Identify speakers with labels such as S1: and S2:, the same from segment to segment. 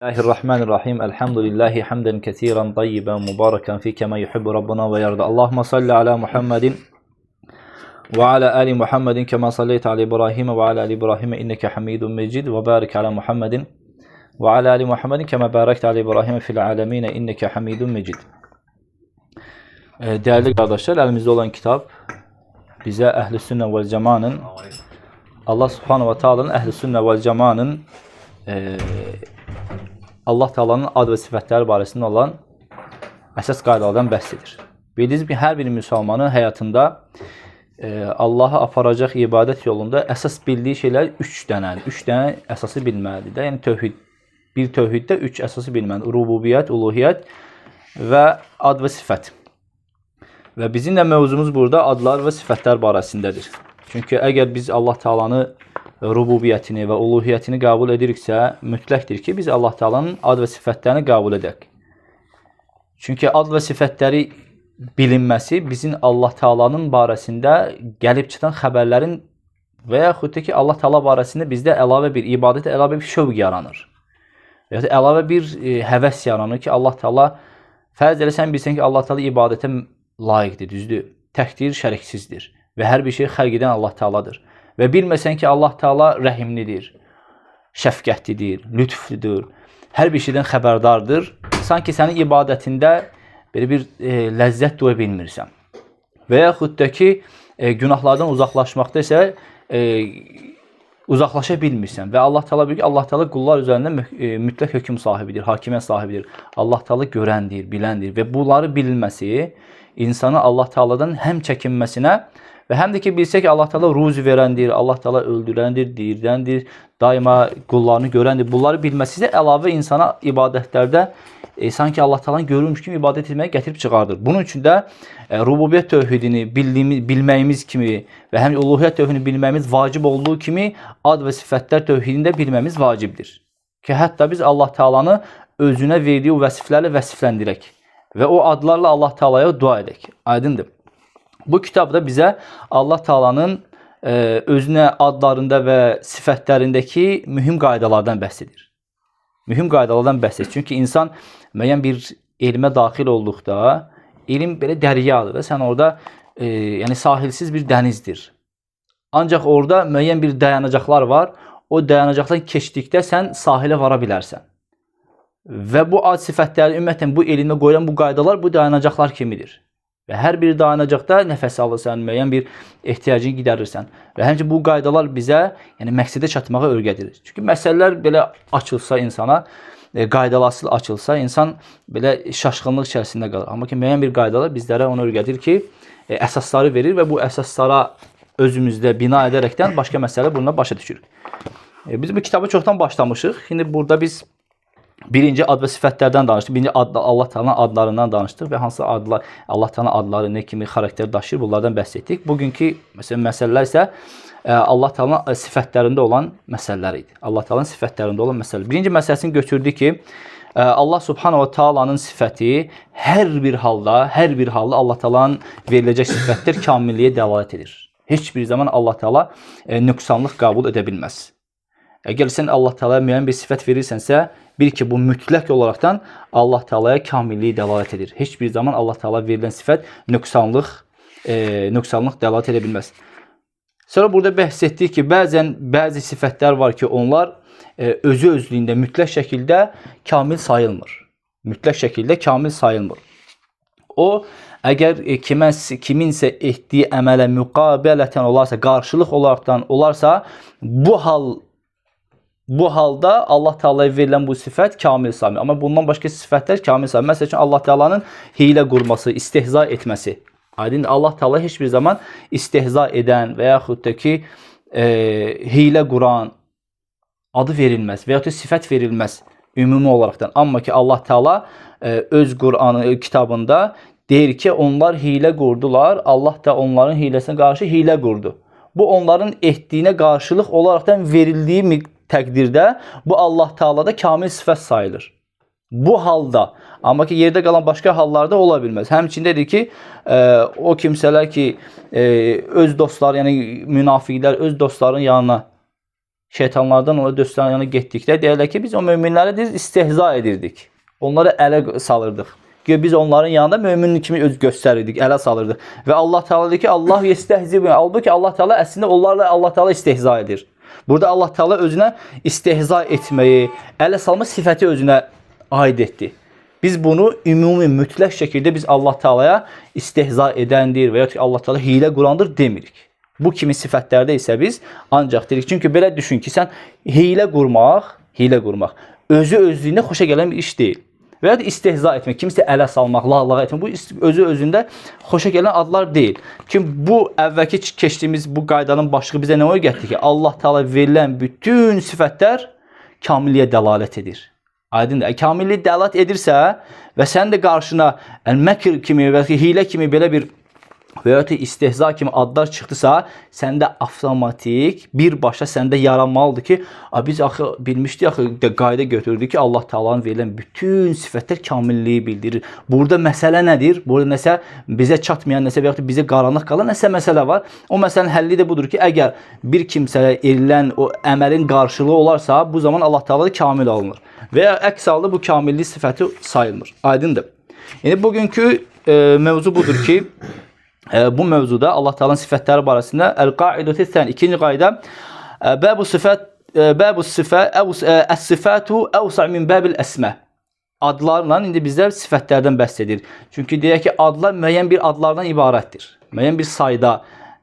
S1: Bismillahirrahmanirrahim. Elhamdülillahi hamden kesiren tayyiben mübareken fi kema yuhibbu Rabbuna ve yarda. Allahümme salli ala Muhammedin ve ala ali Muhammedin kema salleyte ala İbrahim ve ala ali İbrahim inneke hamidun mecid ve barik ala Muhammedin ve ala ali Muhammedin kema barakte ala İbrahim fil alemine inneke hamidun mecid. Değerli kardeşler, elimizde olan kitap bize Ehl-i Sünnet vel Cemaat'ın, Allah Subhanahu ve Taala'nın Ehl-i Sünnet vel Cemaat'ın Allah Taala'nın ad və sifətləri barəsində olan əsas qaydalardan bəhs edir. Bildiyiniz ki, hər bir müsəlmanın həyatında Allah'a aparacaq ibadət yolunda əsas bildiyi şeylər üç dənə əsası bilməlidir. Yəni tövhid, bir tövhiddə üç əsası bilməlidir. Rububiyyət, uluhiyyət və ad və sifət. Və bizim də mövzumuz burada adlar və sifətlər barəsindədir. Çünki əgər biz Allah Taala'nı rububiyyətini və uluhiyyətini qəbul ediriksə, mütləqdir ki, biz Allah Taala'nın ad və sifətlərini qəbul edək. Çünki ad və sifətləri bilinməsi bizim Allah Taala'nın barəsində gəlib çıxan xəbərlərin və yaxud da ki, Allah Taala barəsində bizdə əlavə bir ibadət, əlavə bir şövq yaranır. Və ya da əlavə bir həvəs yaranır ki, Allah Taala fərz eləsən bilsən ki, Allah Taala ibadətə layiqdir, düzdür, təkdir, şəriksizdir və hər bir şey xəlq edən Allah Taaladır. Və bilməsən ki, Allah Taala rəhimlidir, şəfqətlidir, lütflidir, hər bir şeydən xəbərdardır. Sanki sənin ibadətində belə bir ləzzət duya bilmirsən. Və yaxud da ki, günahlardan uzaqlaşmaqda isə uzaqlaşa bilmirsən. Və Allah Taala bilir ki, Allah Taala qullar üzərində mütləq hökm sahibidir, hakimiyyət sahibidir. Allah Taala görəndir, biləndir və bunları bilinməsi insanı Allah Taala'dan həm çəkinməsinə və həm də ki, bilsə ki, Allah Taala ruzi verəndir, Allah Taala öldürəndir, diridəndir, daima qullarını görəndir. Bunları bilməsi isə əlavə insana ibadətlərdə sanki Allah Taala'nı görürmüş kimi ibadət etməyə gətirib çıxardır. Bunun üçün də rububiyyət tövhidini bilməyimiz kimi və həm uluhiyyət tövhidini bilməyimiz vacib olduğu kimi ad və sifətlər tövhidini də bilməmiz vacibdir. Ki, hətta biz Allah Taala'nı özünə verdiyi vəsiflərlə vəsifləndirək və o adlarla Allah Taala'ya dua edək. Aydındır. Bu kitabda bizə Allah Taala'nın özünə adlarında və sifətlərindəki mühüm qaydalardan bəhs edir. Mühüm qaydalardan bəhs edir. Çünki insan müəyyən bir elmə daxil olduqda, elm belə dəryadır da, sən orada yəni sahilsiz bir dənizdir. Ancaq orada müəyyən bir dayanacaqlar var. O dayanacaqdan keçdikdə sən sahilə vara bilərsən. Və bu ad sifətləri ümumiyyətlə bu elmdə qoyulan bu qaydalar bu dayanacaqlar kimidir. Və hər bir dayanacaqda nəfəs alırsan, müəyyən bir ehtiyacını gidərirsən. Və həmçinin bu qaydalar bizə yəni məqsədə çatmağa öyrədir. Çünki məsələlər belə açılsa insana, qaydalarsız açılsa, insan belə şaşqınlıq içərisində qalır. Amma ki, müəyyən bir qaydalar bizlərə onu öyrədir ki, əsasları verir və bu əsaslara özümüzdə bina edərəkdən başqa məsələ bununla başa düşürük. Biz bu kitabı çoxdan başlamışıq. Şimdi burada biz birinci ad və sifətlərdən danışdıq. Birinci Allah Taala'nın adlarından danışdıq və hansı adlar, Allah Taala'nın adları nə kimi xarakter daşıyır, bunlardan bəhs etdik. Bugünkü məsələlər isə Allah Taala'nın sifətlərində olan məsələlər idi. Allah Taala'nın sifətlərində olan məsələlər. Birinci məsələsini götürdük ki, Allah Subhanahu ve Taala'nın sifəti hər bir halda Allah Taala'nın veriləcək sifətlər kamilliyə dəlalət edir. Heç bir zaman Allah Taala nöqsanlıq qəbul edə bilməz. Əgər sən Allah Taala'ya müəyyən bir sifət verirsənsə, bil ki, bu mütləq olaraqdan Allah Taala'ya kamilliyi dəlalət edir. Heç bir zaman Allah Taala verilən sifət nöqsanlıq dəlalət edə bilməz. Sonra burada bəhs etdik ki, bəzi sifətlər var ki, onlar özü-özlüyündə mütləq şəkildə kamil sayılmır. Mütləq şəkildə kamil sayılmır. O, əgər kiminsə etdiyi əmələ müqabələtən olarsa, qarşılıq olaraqdan olarsa, bu halda Allah Taala'ya verilən bu sifət kamil sayılır. Amma bundan başqa sifətlər kamil sayılır. Məsələn, Allah Taala'nın hiylə qurması, istehza etməsi. Aydın, Allah Taala heç bir zaman istehza edən və yaxud da ki, hiylə quran adı verilməz və yaxud da sifət verilməz ümumi olaraqdan. Amma ki, Allah Taala öz Qur'anı kitabında deyir ki, onlar hiylə qurdular, Allah da onların hiləsinə qarşı hiylə qurdu. Bu, onların etdiyinə qarşılıq olaraqdan verildiyi təqdirdə bu Allah Taala'da kamil sifət sayılır. Bu halda, amma ki, yerdə qalan başqa hallarda ola bilməz. Həmçindədir ki, o kimsələr ki, öz dostları, yəni münafiqlər öz dostlarının yanına Şeytanlardan ona dostların yanına getdikdə deyirlər ki, biz o möminlərə biz istehza edirdik. Onları ələ salırdıq. Biz onların yanında mömin kimi öz göstərirdik, ələ salırdıq. Və Allah Teala deyir ki, Allah yestehzi bi. Halbuki Allah Teala əslində onlarla Allah Teala istehza edir. Burada Allah Teala özünə istehza etməyi, ələ salma sifəti özünə aid etdi. Biz bunu ümumi, mütləq şəkildə biz Allah Teala'ya istehza edəndir və ya ki Allah Teala hilə qurandır demirik. Bu kimi sifətlərdə isə biz ancaq deyirik. Çünki belə düşün ki, sən hilə qurmaq özü özlüyündə xoşa gələn bir iş deyil. Və ya da istehza etmək, kimsə ələ salmaq, lağlağa etmək, bu özü özündə xoşa gələn adlar deyil. Ki bu əvvəlki keçdiyimiz bu qaydanın başlığı bizə nə öyrətdi ki, Allah Teala verilən bütün sifətlər kamilliyə dəlalət edir. Aydındır. Kamillik dəlalət edirsə və sən də qarşına məkr kimi və hilə kimi belə bir və ya istehza kimi adlar çıxdısa, səndə avtomatik birbaşa səndə yaranmalıdır ki, biz axı bilmişdik, axı qayda götürdük ki, Allah Taala'nın verilən bütün sifətlər kamilliyi bildirir. Burada məsələ nədir? Burada nəsə bizə çatmayan nəsə və ya bizə qaranlıq qalan nəsə məsələ var. O məsələnin həlli də budur ki, əgər bir kimsəyə edilən o əməlin qarşılığı olarsa, bu zaman Allah Taala kamil alınır. Və ya əks halda bu kamillik sifəti sayılmır. Aydındır. Yəni bugünkü mövzu budur ki, bu mövzuda Allah Taala'nın sifətləri barəsində el-qaidatu than ikinci qayda bəbu sifət es-sifatu awsa' min babil əsma. Adlarla indi bizə sifətlərdən bəhs edir. Çünki deyək ki, adlar müəyyən bir adlardan ibarətdir. Müəyyən bir sayda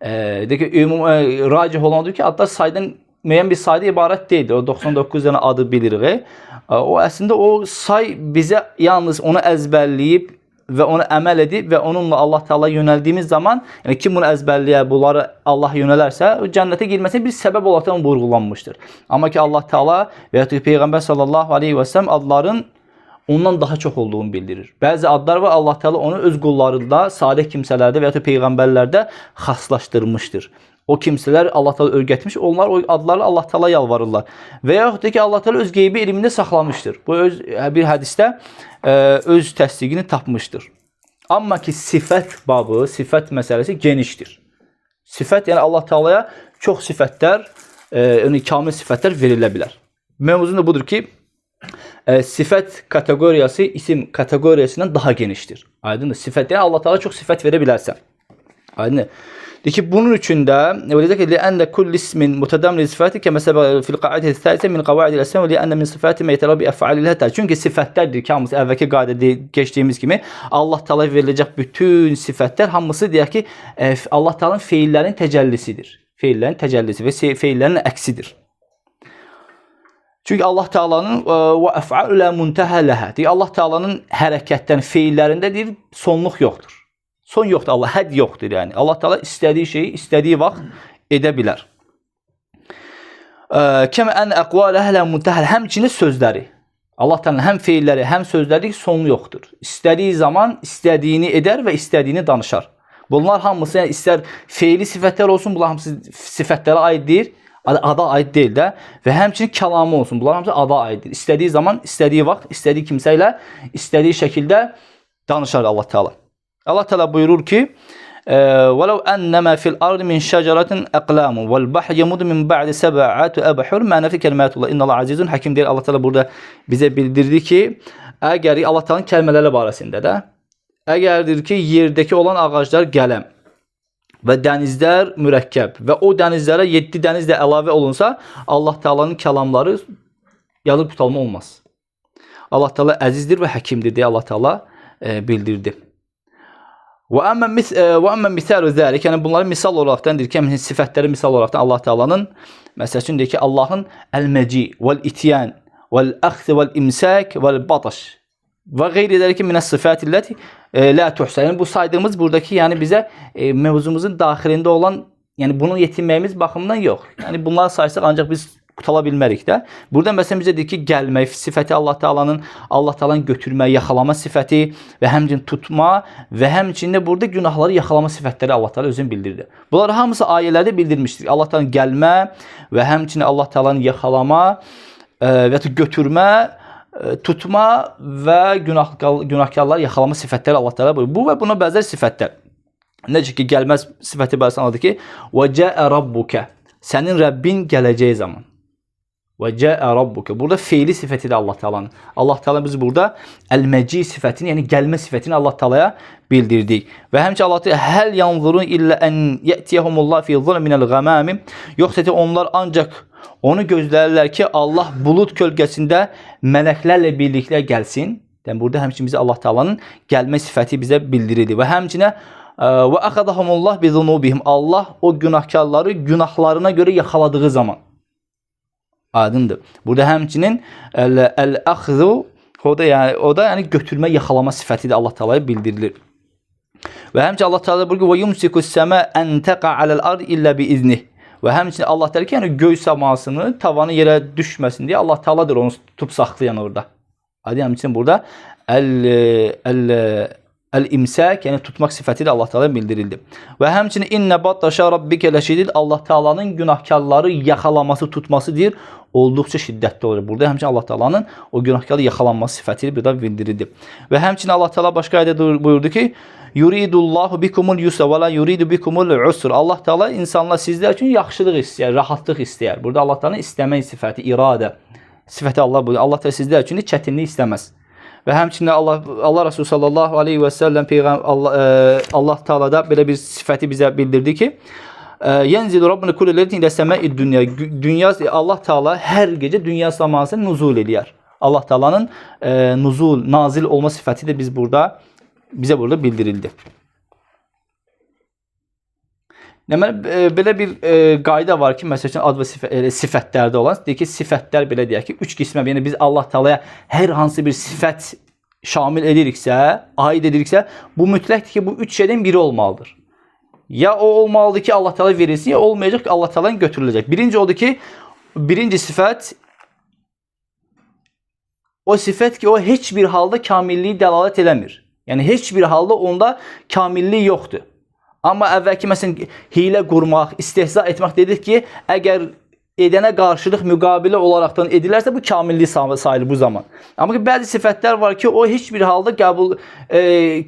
S1: deyək ki, ümumi racih olandır ki, adlar saydan müəyyən bir sayda ibarət deyildir. O 99 dənə adı bilirik. O əslində o say bizə yalnız onu əzbərləyib və ona əməl edib və onunla Allah Teala yönəldiyimiz zaman, yəni kim bunu əzbərləyə, bunları Allah yönələrsə, o cənnətə girməsinə bir səbəb olaraq vurğulanmışdır. Amma ki Allah Teala və ya Peyğəmbər sallallahu aleyhi və səlləm adların ondan daha çox olduğunu bildirir. Bəzi adlar var, Allah Teala onu öz qullarında, sadə kimsələrdə və ya peyğəmbərlərdə xaslaşdırmışdır. O kimsələr Allah Teala öyrətmiş, onlar o adlarla Allah Teala yalvarırlar. Və yaxud da ki Allah Teala öz qeybi elmində saxlamışdır. Bu öz bir hədisdə öz təsdiqini tapmışdır. Amma ki sifət babı, sifət məsələsi genişdir. Sifət, yəni Allah Teala'ya çox sifətlər, yəni kamil sifətlər verilə bilər. Mövzun da budur ki, sifət kateqoriyası isim kateqoriyasından daha genişdir. Aydındır. Sifət, yəni Allah Teala çox sifət verə bilərsən. Aydındır. Deyir ki, bunun üçün də لأن كل اسم متضمن لصفات كما سبق في القاعدة الثالثة من قواعد الأسماء ولأن من صفات ما يتعلق بأفعال الله. Çünki sifətlərdir ki, hamısı əvvəlki qaydada keçdiyimiz kimi Allah Teala veriləcək bütün sifətlər hamısı deyək ki, Allah Teala'nın feillərin təcəllisidir. Feillərin təcəllisi və feillərin əksidir. Çünki Allah Teala'nın və əf'alu la muntaha laha. Deyir Allah Teala'nın hərəkətdən, feillərində deyir sonluq yoxdur. Son yoxdur, Allah hədd yoxdur yəni. Allah Teala istədiyi şeyi istədiyi vaxt edə bilər. Kəmə ən əqvaləh lə muntəhəl. Həmçinin sözləri. Allah Teala'nın həm feilləri, həm sözləri sonu yoxdur. İstədiyi zaman istədiyini edər və istədiyini danışar. Bunlar hamısı yəni, istər feili sifətlər olsun, bunlar hamısı sifətlərə aiddir. Ada aid deyil də və həmçinin kəlamı olsun. Bunlar hamısı ada aiddir. İstədiyi zaman, istədiyi vaxt, istədiyi kimsə ilə, istədiyi şəkildə danışar Allah Teala. Allah Teala buyurur ki: "Velav ennema fil ardı min şeceratin aqlamu vel bahr yamudu min ba'di sab'ati abhur ma nafi kelimatullah innallaha azizun hakim." deyir Allah Teala burada bizə bildirdi ki, əgər Allah Teala'nın kəlmələri barəsində də əgərdir ki, yerdəki olan ağaclar qələm və dənizlər mürəkkəb və o dənizlərə 7 dəniz də əlavə olunsa, Allah Teala'nın kəlamları yazıb tutalma olmaz. Allah Teala əzizdir və həkimdir deyə Allah Teala bildirdi. Və əmmə misalu zəlik, yəni bunları misal olaraqdan deyir ki, sifətləri misal olaraqdan Allah Teala'nın məsəl üçün deyir ki, Allahın əl-məci vəl-ityan vəl-əxz vəl-imsak vəl-bataş və qeyri edərik ki, minəs sifətilləti la tuhsa. Yəni bu saydığımız buradakı yəni bizə mövzumuzun daxilində olan, yəni bunu yetinməyimiz baxımından yox. Yəni bunları saysaq ancaq biz qutala bilmərik də. Burada məsələn bizə deyir ki, gəlmək sifəti Allah Teala'nın götürmə, yaxalama sifəti və həmçinin tutma və həmçinin də burada günahları yaxalama sifətləri Allah Teala özünü bildirdi. Bunlar hamısı ayələrdə bildirmişdir. Allah Teala'nın gəlmə və həmçinin Allah Teala'nın yaxalama və ya götürmə, tutma və günahkarlar yaxalama sifətləri Allah Teala buyurur. Bu və buna bənzər sifətlər. Necə ki, gəlməz sifəti barəsində anladı ki: "Və cəə rabbuka." Sənin Rəbbin gələcəyi zaman. Və cəə rabbuke. Burada feili sifətidir Allah Taala'nın. Allah Taala biz burada el-meci sifətini, yəni gəlmə sifətini Allah Taala'ya bildirdik. Və həmçinin Allah Taala həl yanzurun illə en yetiyehumullah fi zulmin minel gamam. Yoxsa onlar ancaq onu gözlərlər ki, Allah bulut kölgəsində mələklərlə birlikdə gəlsin. Yəni burada həmçinin bizə Allah Taala'nın gəlmə sifəti bizə bildirildi. Və həmçinin və axadahumullah bi zunubihim. Allah o günahkarları günahlarına görə yaxaladığı zaman. Aydındır. Burada həmçinin el-əxzu o da yəni götürmə, yaxalama sifətidir Allah Taala'ya bildirilir. Və həmçinin Allah Taala buyurur: "Və yumsikus səma en taqa alel-ard illə biiznih." Və həmçinin Allah Taala ki, yəni göy səmasını tavanı yerə düşməsin deyə Allah Taaladır onu tutub saxlayan orada. Aydın həmçinin burada el-imsak, yəni tutmaq sifəti də Allah Taala bildirildi. Və həmçinin inne battaşa rabbike leşedid. Allah Taala'nın günahkarları yaxalaması, tutması deyir, olduqca şiddətli olur. Burada həmçinin Allah Taala'nın o günahkarı yaxalanması sifəti burada bildirildi. Və həmçinin Allah Taala başqa ayədə buyurdu ki: "Yuridullahu bikumul yusra və la yuridu bikumul usra." Allah Taala insanlar sizlər üçün yaxşılıq istəyir, rahatlıq istəyir. Burada Allah Taala'nın istəmək sifəti, iradə sifəti Allah buyurur. Allah Taala sizlər üçün çətinlik istəməz. Və həmçinin Allah Resulü sallallahu aleyhi və səlləm Allah Taala da belə bir sifəti bizə bildirdi ki: "Yenzilu Rabbuna kullu leyletin ila sema'i dunya." Dünya Allah Taala hər gecə dünya səmasına nuzul eləyər. Allah Taala'nın nuzul, nazil olma sifəti də bizə burada bildirildi. Deməli belə bir qayda var ki, məsələn ad və sifətlərdə olan, deyək ki, sifətlər belə deyək ki, 3 qismə, yəni biz Allah Taala'ya hər hansı bir sifət şamil ediriksə, aid ediriksə, bu mütləqdir ki, bu 3 şeydən biri olmalıdır. Ya o olmalıdır ki, Allah Taala verilsin, ya olmayacaq ki, Allah Taala'dan götürüləcək. Birinci odur ki, birinci sifət o sifət ki, o heç bir halda kamilliyi dəlalət eləmir. Yəni heç bir halda onda kamillik yoxdur. Amma əvvəlki məsələn hilə qurmaq, istehza etmək dedik ki, əgər edənə qarşılıq müqabilə olaraqdan edilərsə bu kamillik sayılır bu zaman. Amma ki bəzi sifətlər var ki, o heç bir halda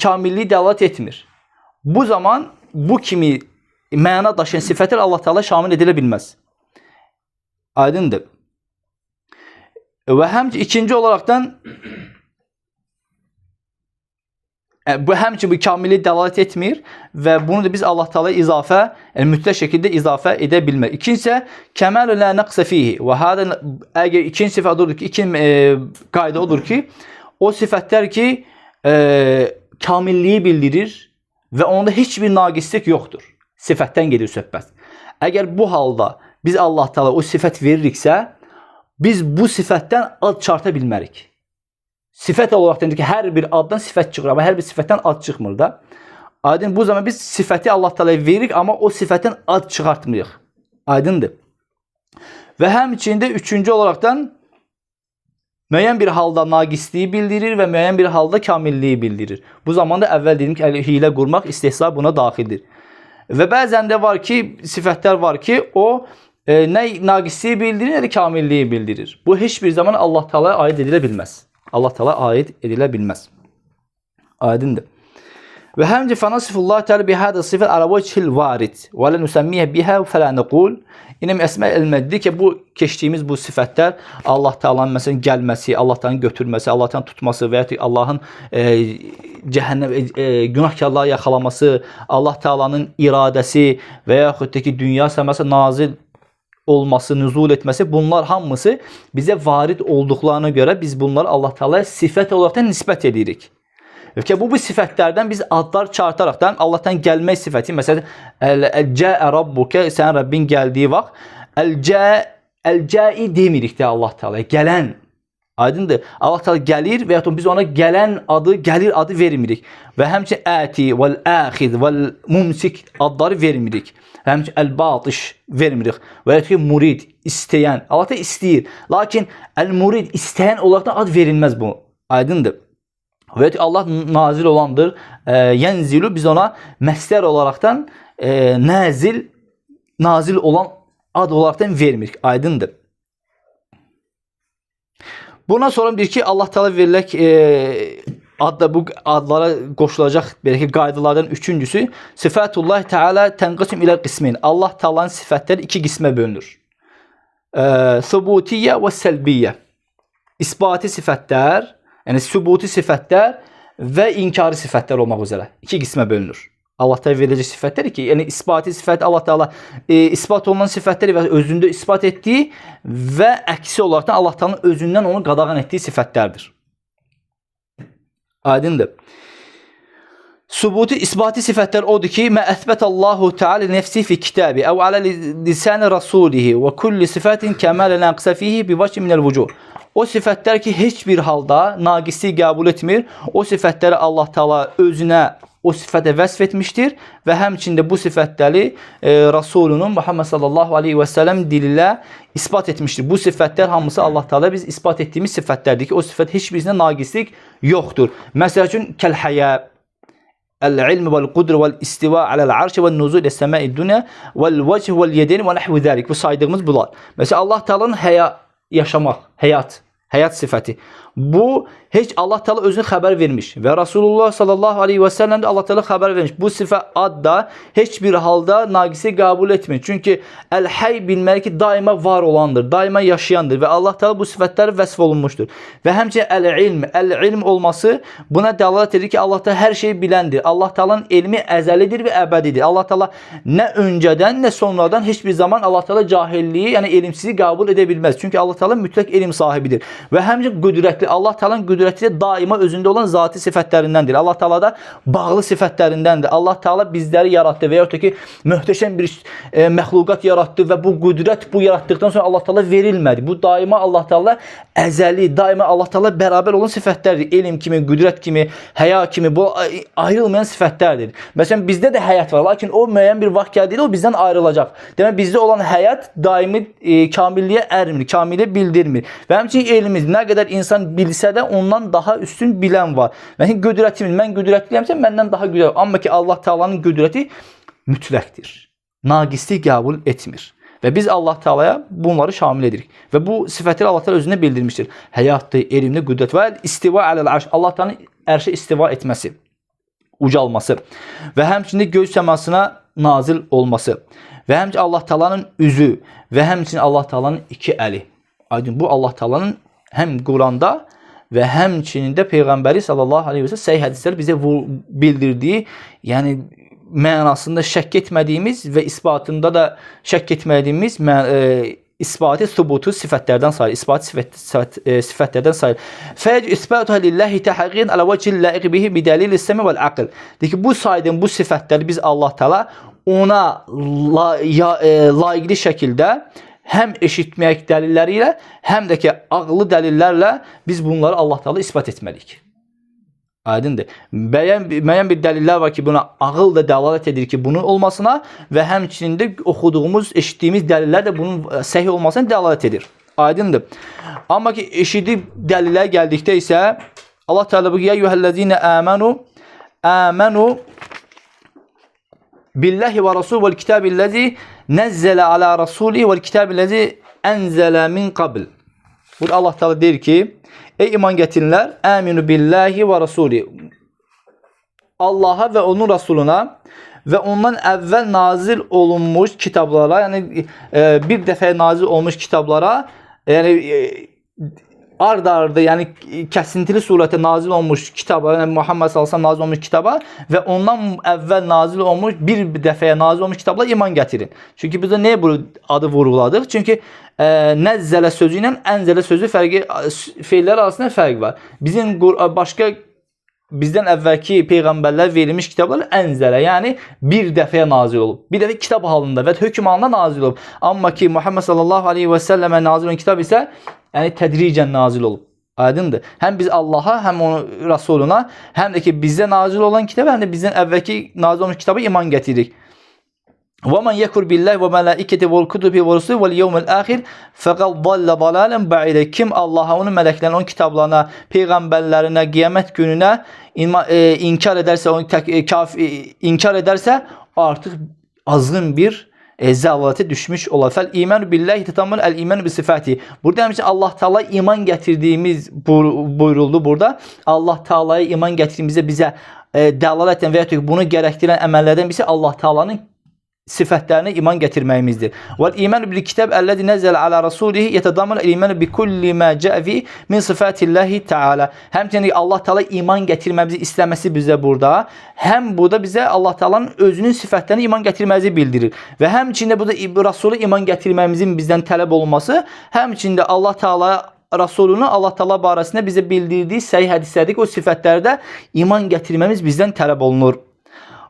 S1: kamilliyi dəlalət etmir. Bu zaman bu kimi məna daşıyan sifətlər Allah Taala şamil edilə bilməz. Aydındır. Və həmçinin ikinci olaraqdan bu həmçinin bu kamilliyi dəlalət etmir və bunu da biz Allah Taala'ya izafə, yəni mütləq şəkildə izafə edə bilmərik. İkincisi, kəmalu la naqsa fihi. Və hada əgər ikinci sifət odur ki, qayda odur ki, o sifətlər ki, kamilliyi bildirir və onda heç bir naqislik yoxdur. Sifətdən gedir söhbət. Əgər bu halda biz Allah Taala o sifət veririksə, biz bu sifətdən ad çıxarta bilmərik. Sifət olaraq dedik ki, hər bir addan sifət çıxır, amma hər bir sifətdən ad çıxmır da. Aydın, bu zaman biz sifəti Allah Taala'ya veririk, amma o sifətdən ad çıxartmırıq. Aydındır. Və həmçində üçüncü olaraqdan müəyyən bir halda naqisliyi bildirir və müəyyən bir halda kamilliyi bildirir. Bu zamanda əvvəl dedim ki, hilə qurmaq, istehza buna daxildir. Və bəzən də var ki, sifətlər var ki, o nə naqisliyi bildirir, nə də kamilliyi bildirir. Bu heç bir zaman Allah Taala'ya aid edilə bilməz. Allah Taala aid edilə bilməz. Aydındır. Və həmçinin fanasifullah Teala bi hada sifat ala vecihil varid və la nusammiha biha və la naqul inəm əsma-ül məddi ki, bu keçdiyimiz bu sifətlər Allah Taala'nın məsələn gəlməsi, Allah Taala'nın götürməsi, Allah Taala'nın tutması və ya Allahın cəhənnəm günahkarları yaxalaması, Allah Taala'nın iradəsi və yaxud da ki, dünya səmasına nazil olması, nüzul etməsi, bunlar hamısı bizə varid olduqlarına görə biz bunları Allah Taala'ya sifət olaraq da nisbət edirik. Və bu sifətlərdən biz adlar çartaraqdan Allahdan gəlmək sifəti, məsələn, el-cəə rabbuke, sənin Rəbbin gəldiyi vaxt, el-cəi demirik də Allah Taala'ya, gələn. Aydındır. Allah Taala gəlir və ya biz ona gələn adı, gəlir adı vermirik. Və həmçinin əti, vəl-əxiz, vəl-mumsik adları vermirik. Həmçinin əl-batış vermirik. Və ya ki, murid, istəyən. Allah da istəyir. Lakin əl-murid, istəyən olaraq ad verilməz bu. Aydındır. Və ya ki, Allah nazil olandır. Yenzilu, biz ona məsdər olaraqdan nazil olan ad olaraqdan vermirik. Aydındır. Bundan sonra bir ki, Allah Taala verilək bu adlara qoşulacaq belki qaydalardan üçüncüsü Sıfatullah Teala tenqasim ilə qismin. Allah Taala'nın sifətləri iki qismə bölünür. Subutiyyə və səlbiyyə. İsbati sifətlər, yəni sübuti sifətlər və inkari sifətlər olmaq üzrə iki qismə bölünür. Allah Teala veriləcək sifətlər ki, yəni isbati sifət Allah Teala isbat olunan sifətləri və özündə isbat etdiyi və əksi olaraq Allah Teala'nın özündən onu qadağan etdiyi sifətlərdir. Aydındır. Subuti isbati sifətlər odur ki, mə əsbətallahu Teala nəfsi fi kitabi əv alə lisan rasulihi və kulli sifətin kəmələ naqsə fihi bi vəchin minəl vucuh. O sifətlər ki, heç bir halda naqisliyi qəbul etmir. O sifətləri Allah Teala özünə o sifətə vəsf etmişdir və həmçində bu sifətləri Rasulunun Muhammed sallallahu aleyhi və səlləm dili ilə isbat etmişdir. Bu sifətlər hamısı Allah Teala biz isbat etdiyimiz sifətlərdir ki, o sifət heç birisində naqislik yoxdur. Məsəl üçün kəl-həyə, el-ilm vel-qudr vel-istiva aləl-arş vel-nuzul əs-səmai dünya vel-vəch vel-yedin və nəhvu zəlik. Bu saydığımız bunlar. Məsələn, Allah Teala'nın yaşamaq, həyat sifəti. Bu heç Allah Teala özünü xəbər vermiş və Rasulullah sallallahu aleyhi və səlləm də Allah Teala xəbər vermiş. Bu sifət adda heç bir halda naqisi qəbul etmir. Çünki əl-həy bilməli ki, daima var olandır, daima yaşayandır və Allah Teala bu sifətləri vəsf olunmuşdur. Və həmçinin əl-ilm olması buna dəlalət edir ki, Allah Teala hər şeyi biləndir. Allah Teala'nın elmi əzəlidir və əbədidir. Allah Teala nə öncədən, nə sonradan heç bir zaman Allah Teala cahilliyi, yəni elmsizliyi qəbul edə bilməz. Çünki Allah Teala mütləq elm sahibidir və həmçinin qüdrətli. Allah Teala'nın qüdrəti də daima özündə olan zati sifətlərindəndir. Allah Teala da bağlı sifətlərindəndir. Allah Teala bizləri yaratdı və yaxud da ki, möhtəşəm bir məxluqat yaratdı və bu qüdrət bu yaratdıqdan sonra Allah Teala verilmədi. Bu daima Allah Teala əzəli, daima Allah Teala bərabər olan sifətlərdir. Elm kimi, qüdrət kimi, həya kimi bu ayrılmayan sifətlərdir. Məsələn, bizdə də həyat var, lakin o müəyyən bir vaxt gəldiyi o bizdən ayrılacaq. Demək, bizdə olan həyat daimi kamilliyə ərmir, kamilliyə bildirmir. Və həmçinin elmimiz nə qədər insan bilsə də ondan daha üstün bilən var. Yəni qüdrətimiz, mən qüdrətliyəmsə məndən daha qüdrətli. Amma ki Allah Teala'nın qüdrəti mütləqdir. Naqislik qəbul etmir. Və biz Allah Teala'ya bunları şamil edirik. Və bu sifətləri Allah Teala özünə bildirmişdir. Həyatdır, elmli, qüdrət və istiva aləl-arş. Allah Teala'nın ərşə istiva etməsi, ucalması və həmçində göy səmasına nazil olması və həmçinin Allah Teala'nın üzü və həmçinin Allah Teala'nın iki əli. Aydın, bu Allah Teala'nın həm Quranda və həmçinin də Peyğəmbəri sallallahu aleyhi və səlləm səhih hədislər bizə bildirdiyi, yəni mənasında şəkk etmədiyimiz və isbatında da şəkk etmədiyimiz isbati subutu sifətlərdən sayılır. İsbati sifətlərdən sayılır. Fəc isbatuha lillahi tahqiqan ala vecihil laiq bihi bi dalil as-sami vel aql. Deyir bu saydığım bu sifətləri biz Allah Teala ona layiqli şəkildə həm eşitmək dəlilləri ilə, həm də ki, ağlı dəlillərlə biz bunları Allah Teala isbat etməliyik. Aydındır. Müəyyən bir dəlillər var ki, buna ağıl da dəlalət edir ki, bunun olmasına və həmçinin də oxuduğumuz, eşitdiyimiz dəlillər də bunun səhih olmasına dəlalət edir. Aydındır. Amma ki, eşidib dəlillər gəldikdə isə Allah Teala bu ki, ya yuhəllezine amanu billahi və rasul vel kitabillazi nəzzələ alə rasulihi vel kitabillazi ənzələ min qabl. Burada Allah Teala deyir ki, ey iman gətirinlər, əminu billahi və rasuli. Allaha və onun rasuluna və ondan əvvəl nazil olunmuş kitablara, yəni bir dəfə nazil olmuş kitablara, yəni ard-arda, yəni kəsintili surətə nazil olmuş kitaba, yəni Muhammed sallallahu əleyhi və səlləm nazil olmuş kitaba və ondan əvvəl nazil olmuş bir dəfəyə nazil olmuş kitablara iman gətirin. Çünki biz də niyə bu adı vurğuladıq? Çünki nəzzələ sözü ilə ənzələ sözü feillər arasında fərq var. Bizdən əvvəlki peyğəmbərlər verilmiş kitablar ənzələ, yəni bir dəfəyə nazil olub. Bir dəfə kitab halında və hökm halında nazil olub. Amma ki Muhammed sallallahu aleyhi və səlləmə nazil olan kitab isə yəni tədricən nazil olub. Aydındır. Həm biz Allaha, həm onun Rasuluna, həm də ki bizdə nazil olan kitab, həm də bizdən əvvəlki nazil olmuş kitaba iman gətiririk. وَمَنْ يَكُرْ بِاللّٰهِ وَمَلَائِكَةِ وَالْكُتُبِ وَرُسُلِ وَالْيَوْمِ الْآخِرِ فَقَدْ ضَلَّ ضَلَالًا بَعِيدًا. Kim Allah'a, onun mələklərinə, onun kitablarına, peyğəmbərlərinə, qiyamət gününə inkar edərsə, artıq azğın bir zəlalətə düşmüş olar. Fəl iman billahi tətammun el iman bi sifati. Burada həmçinin Allah Teala iman gətirdiyimiz buyuruldu burada. Allah Teala'ya iman gətirdiyimizdə bizə dəlalətən və ya bunu gərəkdirən əməllərdən birisi Allah Teala'nın sifətlərinə iman gətirməyimizdir. Vəl iman bil kitab əlləzi nəzzələ alə rasulihi yetədamən iman bi kulli ma cəfi min sifatillahi taala. Həmçinin Allah Taala iman gətirməmizi istəməsi bizə burada, həm burada bizə Allah Taala'nın özünün sifətlərinə iman gətirməmizi bildirir və həmçində burada Rasula iman gətirməyimizin bizdən tələb olunması, həmçində Allah Taala Rasulunu Allah Taala barəsində bizə bildirdiyi səhih hədislərdəki o sifətlərdə iman gətirməmiz bizdən tələb olunur.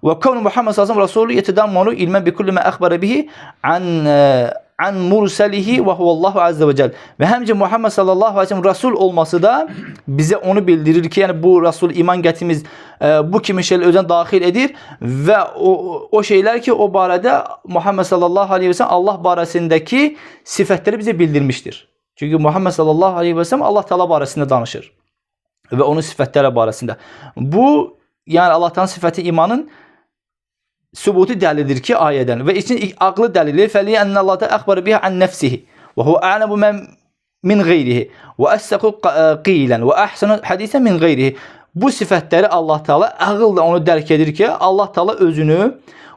S1: Və kavnu Muhammed sallallahu aleyhi ve sellem Resulü yetedammalu ilmen bi kulli ma akhbara bihi an mursalihi ve huvallahu azze ve cel. Və həmçinin Muhammed sallallahu aleyhi ve sellem Rasul olması da bizə onu bildirir ki, yəni bu Rasul iman gətirimiz bu kimi şeylər özünə daxil edir və o şeylər ki, o barədə Muhammed sallallahu aleyhi ve sellem Allah barəsindəki sifətləri bizə bildirmişdir. Çünki Muhammed sallallahu aleyhi ve sellem Allah Teala barəsində danışır və onun sifətləri barəsində. Bu, yəni Allah Teala'nın sifəti imanın sübuti dəlildir ki, ayədən. Və için aqlı dəlili fəliyə ennəllâhu tə'ala əxbərə biha an nəfsihi və huvə a'ləmu min qeyrihi və əsəqu qiylan və əhsənu hadisən min qeyrihi. Bu sifətləri Allah Teala ağılla onu dərk edir ki, Allah Teala özünü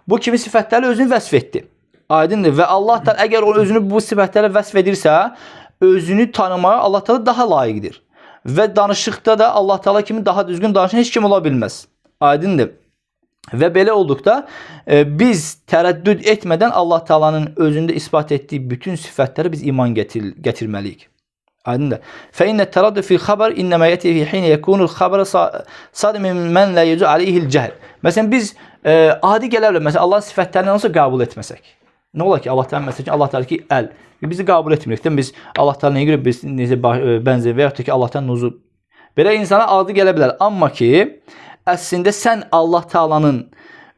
S1: bu kimi sifətlərlə özünü vəsf etdi. Aydındır. Və Allah Teala əgər o özünü bu sifətlərlə vəsf edirsə, özünü tanımaya Allah Teala daha layiqdir. Və danışıqda da Allah Teala kimi daha düzgün danışan heç kim ola bilməz. Aydındır. Və belə olduqda biz tərəddüd etmədən Allah Teala'nın özündə isbat etdiyi bütün sifətləri biz iman gətirməliyik. Aydındır. Fə innə tərəddüd fil xəbər innəmə yəti fi hin yəkunul xəbərə sadimin mən lə yəcü aleyhil cəhl. Məsələn biz adi gələ bilər. Məsələn Allahın sifətlərini nasıl qəbul etməsək? Nə olar ki, Allah Teala məsələn Allah Teala ki əl. Bizi qəbul etmirik. Biz Allah Teala nəyə görə biz necə bənzər və yaxud da ki Allah Teala nuzul. Belə insana adi gələ bilər. Amma ki əslində sən Allah Teala'nın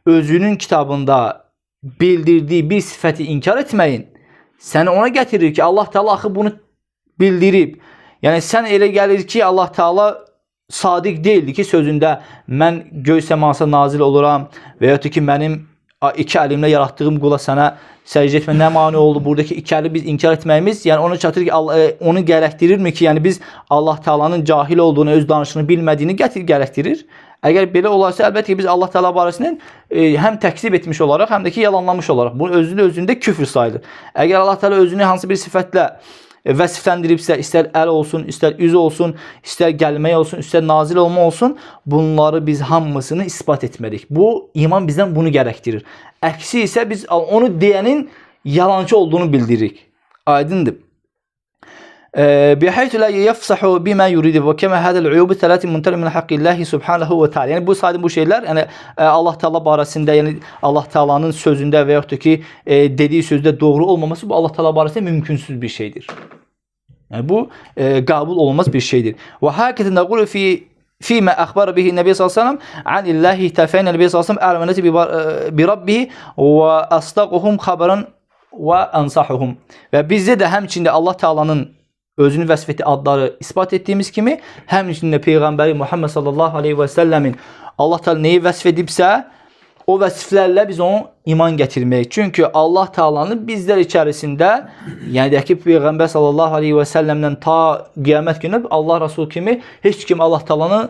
S1: özünün kitabında bildirdiyi bir sifəti inkar etməyin, səni ona gətirir ki, Allah Teala axı bunu bildirib. Yəni sən elə gəlir ki, Allah Teala sadiq deyildi ki, sözündə mən göy səmasına nazil oluram və yaxud da ki mənim iki əlimlə yaratdığım qula sənə səcdə etmə nə mane oldu? Buradakı iki əli biz inkar etməyimiz, yəni onu çatır ki, onu gərəkdirirmi ki, yəni biz Allah Teala'nın cahil olduğunu, öz danışığını bilmədiyini gərəkdirir. Əgər belə olarsa, əlbəttə ki, biz Allah Teala barəsində həm təkzib etmiş olaraq, həm də ki, yalanlamış olaraq. Bu özündə küfr sayılır. Əgər Allah Teala özünü hansı bir sifətlə vəsifləndiribsə, istər əl olsun, istər üz olsun, istər gəlmək olsun, istər nazil olma olsun, bunları biz hamısını isbat etməliyik. Bu, iman bizdən bunu gərəkdirir. Əksi isə biz onu deyənin yalancı olduğunu bildiririk. Aydındır. Bihaytu la yafsahu bima yuridu və kema hadal uyub thalath muntar min haqqillahi subhanahu və taala. Yəni bu saydım bu şeylər, yəni Allah Teala barəsində, yəni Allah Teala'nın sözündə və yaxud da ki dediyi sözdə doğru olmaması bu Allah Teala barəsində mümkünsüz bir şeydir. Yəni bu qəbul olunmaz bir şeydir. Və hakikaten naqulu fima akhbara bihi Nebi sallallahu əleyhi və səlləm anillahi tafayna Nebi sallallahu əleyhi və səlləm bi rabbihi və asdaquhum xabaran və ansahuhum. Və bizdə də həmçində Allah Teala'nın özünü vəsf etdiyi adları isbat etdiyimiz kimi, həmçinin Peyğəmbəri Muhammed sallallahu aleyhi və səlləmin Allah Teala neyi vəsf edibsə, o vəsflərlə biz onu iman gətirməyik. Çünki Allah Teala'nın bizlər içərisində, yəni deyək ki, Peyğəmbər sallallahu aleyhi və səlləmdən ta qiyamət günü Allah Rasul kimi heç kim Allah Teala'nı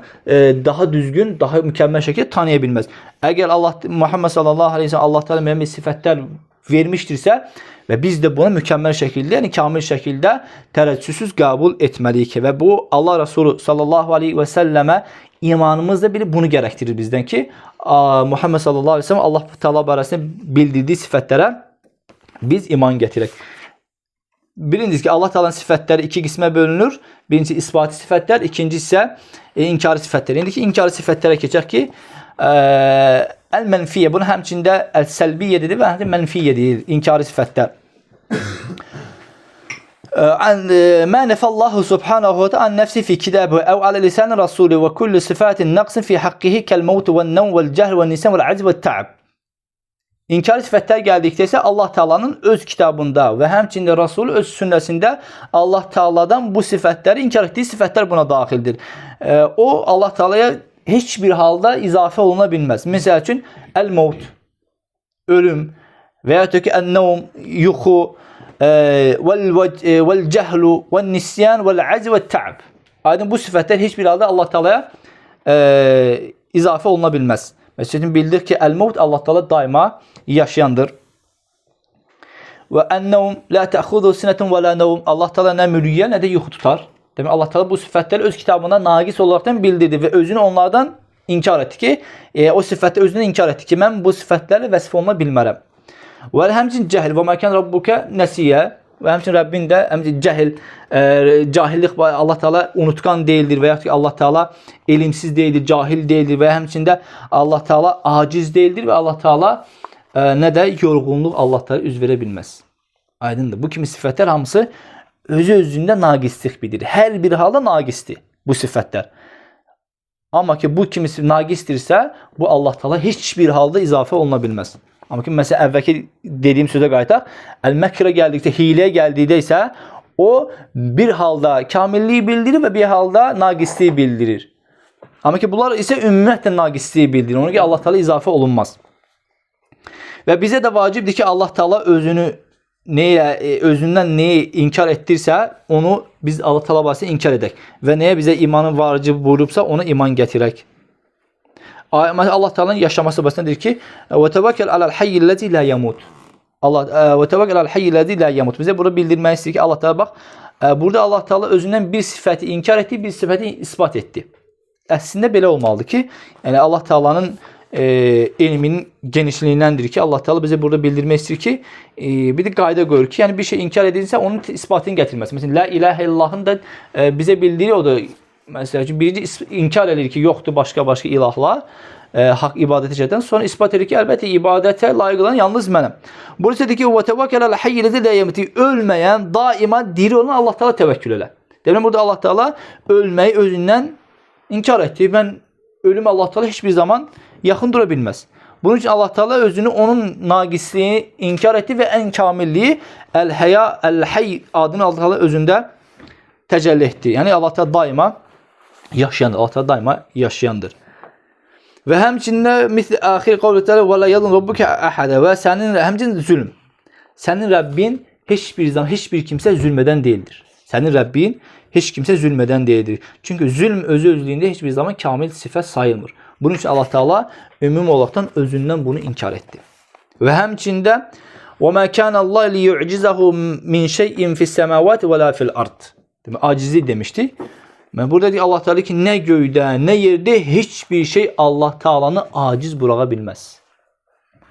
S1: daha düzgün, daha mükəmməl şəkildə tanıya bilməz. Əgər Muhammed sallallahu aleyhi və səlləm Allah Teala müəyyən sifətlər vermişdirsə və biz də bunu mükəmməl şəkildə, yəni kamil şəkildə tərəddüdsüz qəbul etməliyik və bu Allah Resulü sallallahu aleyhi və səlləmə imanımız da bunu gərəkdirir bizdən ki, Muhammed sallallahu aleyhi və səlləm Allah Teala barəsində bildirdiyi sifətlərə biz iman gətirək. Birincisi ki, Allah Teala'nın sifətləri iki qismə bölünür. Birincisi isbati sifətlər, ikincisi isə inkari sifətlər. İndi ki, inkari sifətlərə keçək ki, əl-mənfiyyə, bunu həmçində əl-səlbiyyə dedi və həmçində mənfiyyə deyir, inkari sifətlər. Mə nəfəllahu subhanahu və an nəfsi fi kitabı əv alə lisan rasulü və kullu sifatin naqsin fi haqqihi kəl-mevtu və-nəv vəl-cəhl və-nisan vəl-əcz və-tə'ab. İnkari sifətlər gəldikdə isə Allah Teala'nın öz kitabında və həmçində Rasulü öz sünnəsində Allah Teala'dan bu sifətləri inkar etdiyi sifətlər buna daxildir. O Allah Teala'ya heç bir halda izafə oluna bilməz. Məsəl üçün, əl-mevt, ölüm və ya ki, ən-nəvm, yuxu, vəl-cəhlu, vəl-nisyan, vəl-əcz və-tə'ab. Aydın, bu sifətlər heç bir halda Allah Teala'ya izafə oluna bilməz. Məsələn, bildir ki, əl-mevt Allah Teala daima yaşayandır. və ennehum la ta'khudhu sinatun və la nawm. Allah Taala nə mürüyə, nə də yuxu tutar. Demək Allah Taala bu sifətləri öz kitabında naqis olaraqdan bildirdi və özünü onlardan inkar etdi ki, o sifəti özünü inkar etdi ki, mən bu sifətlərlə vəsif oluna bilmərəm. Və həmçinin cəhl və məkən rabbuka nəsiyə və həmçinin Rəbbin də həmçinin cəhl, cahillik Allah Taala unutqan deyildir və ya ki Allah Taala elmsiz deyildir, cahil deyildir və həmçində Allah Taala aciz deyildir və Allah Taala nə də yorğunluq Allah Taala üz verə bilməz. Aydındır. Bu kimi sifətlər hamısı özü-özündə naqislik bildirir. Hər bir halda naqisdir bu sifətlər. Amma ki bu kimisi naqisdirsə, bu Allah Taala heç bir halda izafə oluna bilməz. Amma ki məsələn əvvəlki dediyim sözə qayıtaq, əl-məkrə gəldikdə, hiləyə gəldikdə isə o bir halda kamilliyi bildirir və bir halda naqisliyi bildirir. Amma ki bunlar isə ümumiyyətlə naqisliyi bildirir. Ona görə Allah Taala izafə olunmaz. Və bizə də vacibdir ki Allah Taala özündən neyi inkar etdirsə, onu biz Allah Taala barəsində inkar edək və nəyə bizə imanın vacib buyurubsa, ona iman gətirək. Allah Taala'nın yaşaması barəsində deyir ki: "Və təvəkkəl alal hayyillezî la yamut." Allah və təvəkkəl alal hayyillezî la yamut. Bizə burada bildirmək istəyir ki, Allah Taala bax, burada Allah Taala özündən bir sifəti inkar etdi, bir sifəti isbat etdi. Əslində belə olmalıdır ki, yəni Allah Taala'nın elminin genişliyindəndir ki, Allah Taala bizə burada bildirmək istəyir ki, bir də qayda qoyur ki, yəni bir şey inkar edilsə, onun isbatını gətirməsi. Məsələn, la ilahe illallahın da bizə bildirir, o da məsələn ki, birinci inkar edir ki, yoxdur başqa ilahlar, haqq ibadət edəcəkdən, sonra isbat edir ki, əlbəttə ibadətə layiq olan yalnız mənəm. Burası deyir ki, və təvəkkəl alə hayyillezî la yamut. Ölməyən, daima diri olan Allah Taala təvəkkül elə. Demək burada Allah Taala ölməyi özündən inkar etdi. Mən ölüm Allah Taala heç bir zaman yaxın dura bilməz. Bunun üçün Allah Taala özünü onun naqisliyini inkar etdi və ən kamilliyi əl-həya, əl-hayy adını Allah Taala özündə təcəlli etdi. Yəni Allah Taala daima yaşayandır. Allah Taala daima yaşayandır. Və həmçində misli axir qavlu Taala və la yadun rabbuka ahada və sənin həmçinin zülm. Sənin Rəbbin heç bir zaman heç bir kimsə zülmədən deyildir. Sənin Rəbbin heç kimsə zülmədən deyildir. Çünki zülm özü-özlüyündə heç bir zaman kamil sifət sayılmır. Bunun üçün Allah Taala ümumi olaraqdan özündən bunu inkar etdi. Və həmçində və mə kana Allah li yu'cizahu min şey'in fis semawati və la fil ard. Demək acizlik demişdik. Və burada deyir Allah Taala ki, nə göydə, nə yerdə heç bir şey Allah Taala'nı aciz buraxa bilməz.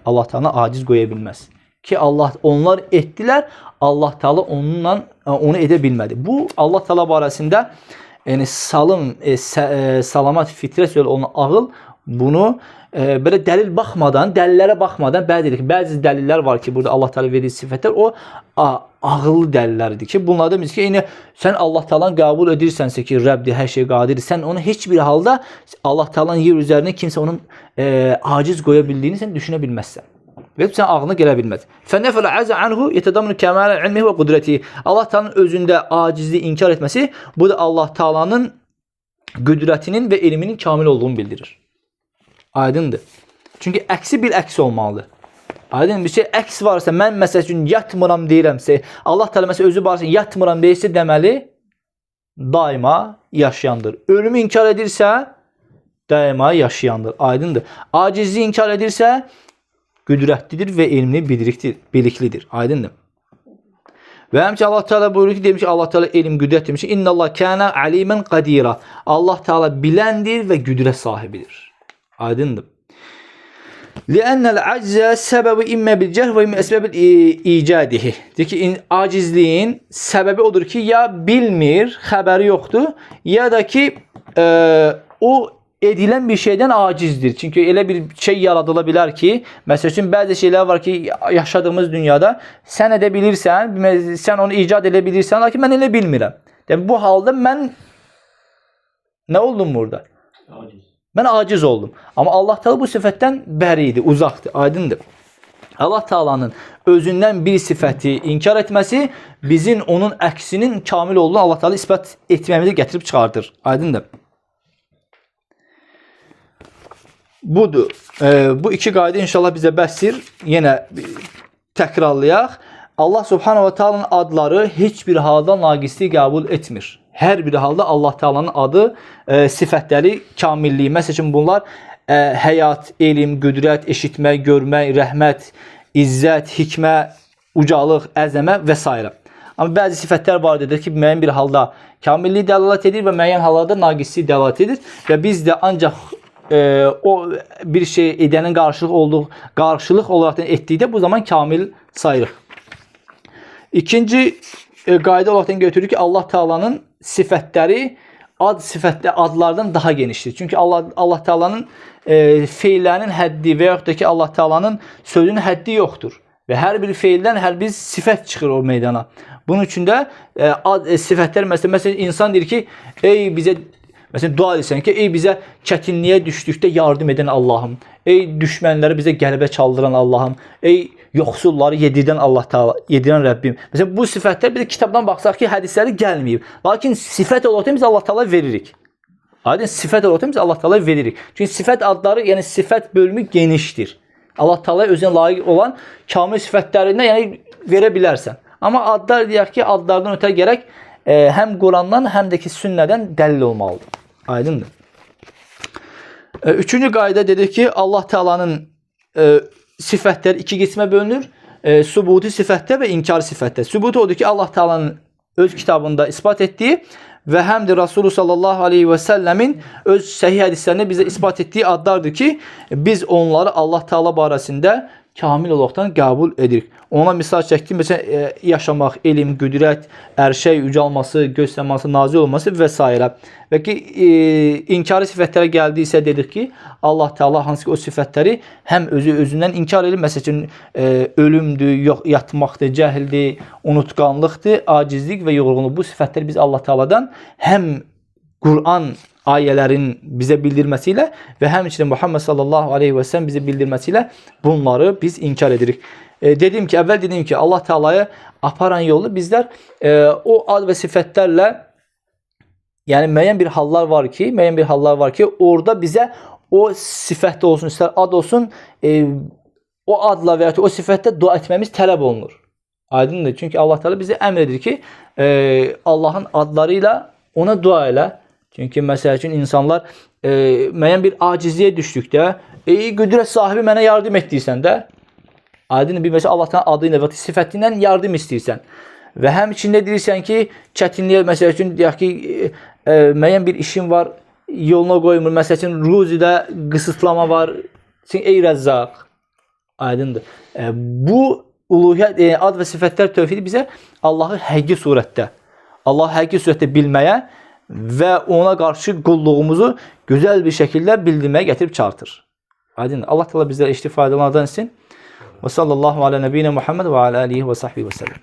S1: Allah Taala aciz qoya bilməz. Ki Allah onlar etdilər, Allah Taala onu edə bilmədi. Bu Allah Taala barəsində yəni salamat fitrət üzrə olan ağıl bunu belə dəlillərə baxmadan bəzi dəlillər var ki, burada Allah Taala verdiyi sifətlər o ağıllı dəlillərdir ki, bunlarda biz ki, yəni sən Allah Taala'nı qəbul edirsənsə ki, Rəbbdir, hər şey qadirdir. Sən onu heç bir halda Allah Taala'nın yer üzərində kimsə onun aciz qoya bildiyini sən düşünə bilməzsən. Və sən ağlına gələ bilməz. Fənəfəl azə anhu yetədamunu kəmal ilmihi və qudrəti. Allah Taala'nın özündə acizliyi inkar etməsi bu da Allah Taala'nın qüdrətinin və elminin kamil olduğunu bildirir. Aydındır. Çünki əksi bir əks olmalıdır. Aydın bir şey əks varsa, mən məsəl üçün yatmıram deyirəmsə, Allah Taala məsəl özü barəsində yatmıram deyirsə, deməli daima yaşayandır. Ölümü inkar edirsə, daima yaşayandır. Aydındır. Acizliyi inkar edirsə, qüdrətlidir və elmli biliklidir. Aydındır. Və həmçə Allah Taala buyurur ki, demiş ki, Allah Taala elm, qüdrət demiş ki, İnnallah kana alimen qadira. Allah Taala biləndir və qüdrət sahibidir. Aydındır. Li'annel acza səbəbi immə bil cehl və immə əsbəbil icadihi. Deyir ki, acizliyin səbəbi odur ki, ya bilmir, xəbəri yoxdur, ya da ki, o edilən bir şeydən acizdir. Çünki elə bir şey yaradıla bilər ki, məsəl üçün bəzi şeylər var ki, yaşadığımız dünyada sən edə bilirsən, sən onu icad edə bilirsən, lakin mən elə bilmirəm. Yəni, bu halda mən nə oldum burada? Aciz. Mən aciz oldum. Amma Allah Taala bu sifətdən bəridir, uzaqdır, aydındır. Allah Taala'nın özündən bir sifəti inkar etməsi bizim onun əksinin kamil olduğunu Allah Taala isbat etməyimizi gətirib çıxardır. Aydındır. Budur. Bu iki qayda inşallah bizə bəsdir. Yenə təkrarlayaq. Allah Subhanahu wa Taala'nın adları heç bir halda naqislik qəbul etmir. Hər bir halda Allah Taala'nın adı, sifətləri, kamilliyi. Məsəl üçün bunlar həyat, elm, qüdrət, eşitmək, görmək, rəhmət, izzət, hikmə, ucalıq, əzəmə və s. Amma bəzi sifətlər var dedik ki, müəyyən bir halda kamillik dəlalət edir və müəyyən hallarda naqislik dəlalət edir və biz də ancaq o bir şey edənin qarşılıq olaraq etdikdə bu zaman kamil sayırıq. İkinci qayda olaraq götürürük ki, Allah Taala'nın sifətləri adlardan daha genişdir. Çünki Allah Taala'nın feillərinin həddi və yaxud da ki, Allah Taala'nın sözünün həddi yoxdur. Və hər bir feildən hər bir sifət çıxır o meydana. Bunun üçün də sifətlər, məsələn, insan deyir ki, ey bizə, məsələn, dua edirsən ki, ey bizə çətinliyə düşdükdə yardım edən Allahım, ey düşmənləri bizə qələbə çaldıran Allahım, ey yoxsulları yedirən Allah Taala, yedirən Rəbbim. Məsələn, bu sifətlər bir kitabdan baxsaq ki, hədisləri gəlməyib. Lakin sifət olaraq biz Allah Taala veririk. Aydın, sifət olaraq biz Allah Taala veririk. Çünki sifət adları, yəni sifət bölümü genişdir. Allah Taala özünə layiq olan kamil sifətlərindən yəni verə bilərsən. Amma adlar deyək ki, adlardan ötə gərək həm Qurandan, həm də ki sünnədən dəlil olmalıdır. Aydındır. Üçüncü qayda dedik ki, Allah Taala'nın sifətlər iki qismə bölünür. Sübuti sifətlər və inkari sifətlər. Sübuti odur ki, Allah Taala'nın öz kitabında isbat etdiyi və həm də Resulullah sallallahu aleyhi və səlləmin öz səhih hədislərində bizə isbat etdiyi adlardır ki, biz onları Allah Taala barəsində kamil olaraqdan qəbul edirik. Ona misal çəkdim, məsələn, yaşamaq, elm, qüdrət, ərşək, ucalması, göz səması, nazil olması və s. Və ki, inkari sifətlərə gəldiysə dedik ki, Allah Teala hansı ki o sifətləri həm özündən inkar edir. Məsələn, ölümdür, yatmaqdır, cəhildir, unutqanlıqdır, acizlik və yorğunluq. Bu sifətləri biz Allah Teala'dan həm Quran ayələrin bizə bildirməsi ilə və həmçinin Muhammed sallallahu aleyhi və səlləm bizə bildirməsi ilə bunları biz inkar edirik. Əvvəl dedim ki, Allah Teala'ya aparan yolu bizlər o ad və sifətlərlə, yəni müəyyən bir hallar var ki, orada bizə o sifət olsun, istər ad olsun, o adla və ya o sifətlə dua etməmiz tələb olunur. Aydındır. Çünki Allah Teala bizə əmr edir ki, Allahın adları ilə ona dua elə. Çünki məsəl üçün insanlar müəyyən bir acizliyə düşdükdə, ey qüdrət sahibi mənə yardım etdiysən də, aydın bir məsəl Allahdan adı ilə və sifəti ilə yardım istəyirsən. Və həmçində deyirsən ki, çətinliyə, məsəl üçün deyək ki, müəyyən bir işin var, yoluna qoymur. Məsəl üçün ruzidə qısıtlama var. Ey Rəzzaq. Aydındır. Bu uluhiyyət, ad və sifətlər tövhidi bizə Allahı həqiqi surətdə bilməyə və ona qarşı qulluğumuzu gözəl bir şəkildə bildirməyə gətirib çatır. Aydın. Allah Teala bizlərə faydalardan etsin. Və sallallahu ala nəbiyyina Muhammed və ala alihi və sahbihi və səlləm.